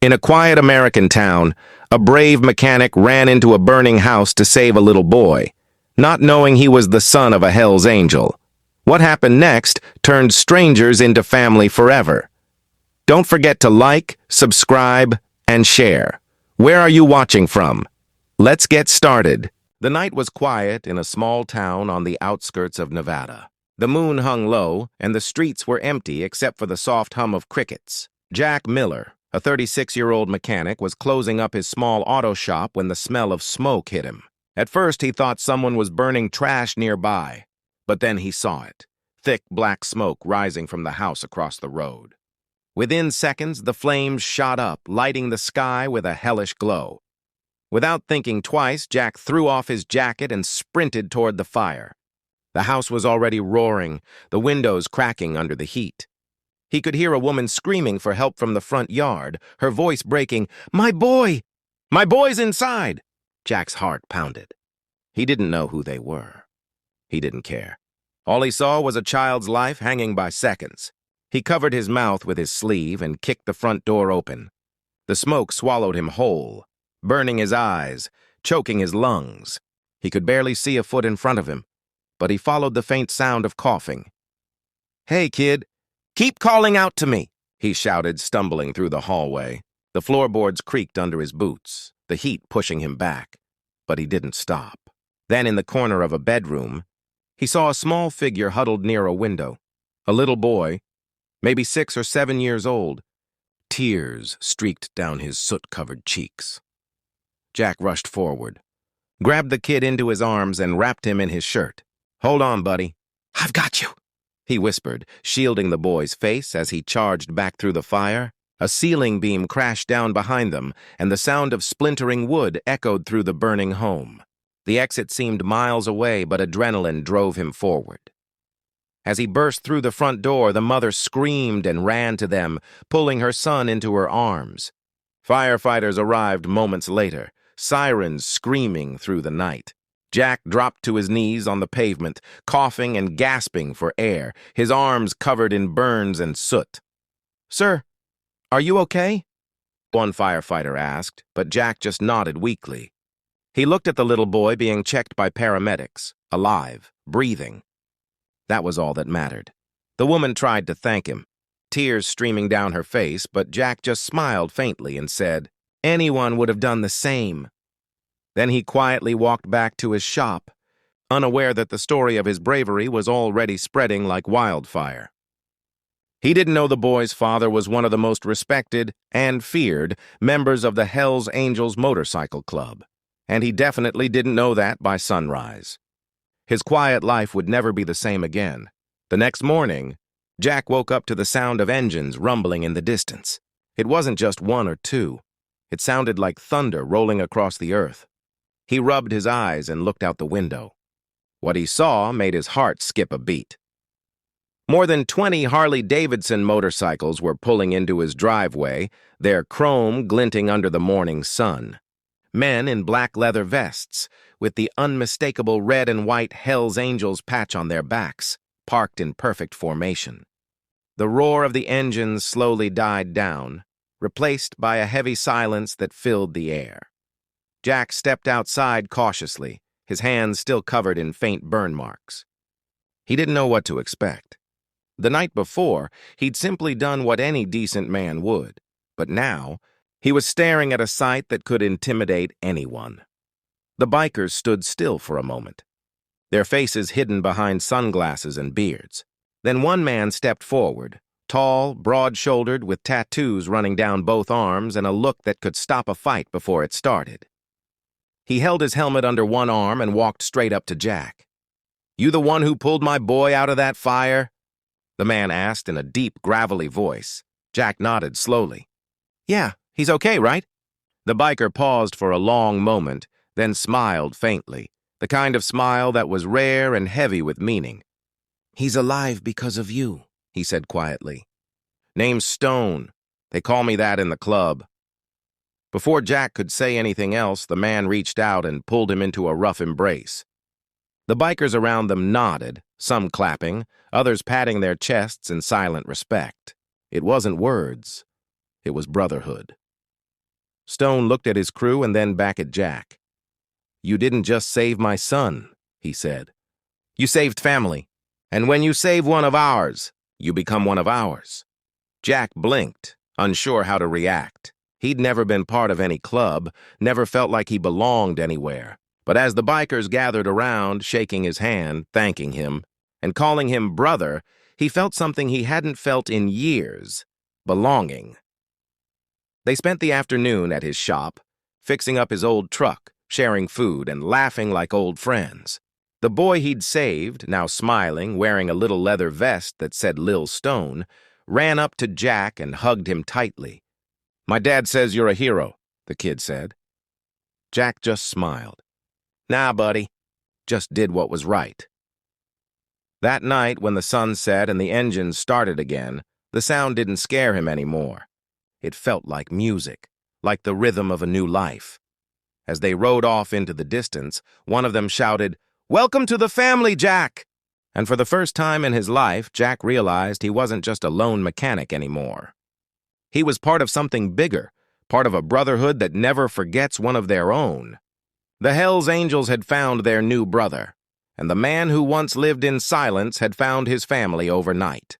In a quiet American town, a brave mechanic ran into a burning house to save a little boy, not knowing he was the son of a Hell's Angel. What happened next turned strangers into family forever. Don't forget to like, subscribe, and share. Where are you watching from? Let's get started. The night was quiet in a small town on the outskirts of Nevada. The moon hung low, and the streets were empty except for the soft hum of crickets. Jack Miller, a 36-year-old mechanic, was closing up his small auto shop when the smell of smoke hit him. At first, he thought someone was burning trash nearby, but then he saw it, thick black smoke rising from the house across the road. Within seconds, the flames shot up, lighting the sky with a hellish glow. Without thinking twice, Jack threw off his jacket and sprinted toward the fire. The house was already roaring, the windows cracking under the heat. He could hear a woman screaming for help from the front yard, her voice breaking, "My boy! My boy's inside!" Jack's heart pounded. He didn't know who they were. He didn't care. All he saw was a child's life hanging by seconds. He covered his mouth with his sleeve and kicked the front door open. The smoke swallowed him whole, burning his eyes, choking his lungs. He could barely see a foot in front of him, but he followed the faint sound of coughing. "Hey, kid, keep calling out to me," he shouted, stumbling through the hallway. The floorboards creaked under his boots, the heat pushing him back, but he didn't stop. Then, in the corner of a bedroom, he saw a small figure huddled near a window. A little boy, maybe 6 or 7 years old. Tears streaked down his soot-covered cheeks. Jack rushed forward, grabbed the kid into his arms, and wrapped him in his shirt. "Hold on, buddy. I've got you," he whispered, shielding the boy's face as he charged back through the fire. A ceiling beam crashed down behind them, and the sound of splintering wood echoed through the burning home. The exit seemed miles away, but adrenaline drove him forward. As he burst through the front door, the mother screamed and ran to them, pulling her son into her arms. Firefighters arrived moments later, sirens screaming through the night. Jack dropped to his knees on the pavement, coughing and gasping for air, his arms covered in burns and soot. "Sir, are you okay?" one firefighter asked, but Jack just nodded weakly. He looked at the little boy being checked by paramedics, alive, breathing. That was all that mattered. The woman tried to thank him, tears streaming down her face, but Jack just smiled faintly and said, "Anyone would have done the same." Then he quietly walked back to his shop, unaware that the story of his bravery was already spreading like wildfire. He didn't know the boy's father was one of the most respected and feared members of the Hell's Angels Motorcycle Club, and he definitely didn't know that by sunrise. His quiet life would never be the same again. The next morning, Jack woke up to the sound of engines rumbling in the distance. It wasn't just one or two. It sounded like thunder rolling across the earth. He rubbed his eyes and looked out the window. What he saw made his heart skip a beat. More than 20 Harley-Davidson motorcycles were pulling into his driveway, their chrome glinting under the morning sun. Men in black leather vests, with the unmistakable red and white Hell's Angels patch on their backs, parked in perfect formation. The roar of the engines slowly died down, replaced by a heavy silence that filled the air. Jack stepped outside cautiously, his hands still covered in faint burn marks. He didn't know what to expect. The night before, he'd simply done what any decent man would, but now he was staring at a sight that could intimidate anyone. The bikers stood still for a moment, their faces hidden behind sunglasses and beards. Then one man stepped forward, tall, broad-shouldered, with tattoos running down both arms and a look that could stop a fight before it started. He held his helmet under one arm and walked straight up to Jack. "You the one who pulled my boy out of that fire?" the man asked in a deep, gravelly voice. Jack nodded slowly. "Yeah, he's okay, right?" The biker paused for a long moment, then smiled faintly, the kind of smile that was rare and heavy with meaning. "He's alive because of you," he said quietly. "Name's Stone. They call me that in the club." Before Jack could say anything else, the man reached out and pulled him into a rough embrace. The bikers around them nodded, some clapping, others patting their chests in silent respect. It wasn't words. It was brotherhood. Stone looked at his crew and then back at Jack. "You didn't just save my son," he said. "You saved family. And when you save one of ours, you become one of ours." Jack blinked, unsure how to react. He'd never been part of any club, never felt like he belonged anywhere. But as the bikers gathered around, shaking his hand, thanking him, and calling him brother, he felt something he hadn't felt in years: belonging. They spent the afternoon at his shop, fixing up his old truck, sharing food, and laughing like old friends. The boy he'd saved, now smiling, wearing a little leather vest that said Lil Stone, ran up to Jack and hugged him tightly. "My dad says you're a hero," the kid said. Jack just smiled. "Nah, buddy. Just did what was right." That night, when the sun set and the engines started again, the sound didn't scare him anymore. It felt like music, like the rhythm of a new life. As they rode off into the distance, one of them shouted, "Welcome to the family, Jack!" And for the first time in his life, Jack realized he wasn't just a lone mechanic anymore. He was part of something bigger, part of a brotherhood that never forgets one of their own. The Hells Angels had found their new brother, and the man who once lived in silence had found his family overnight.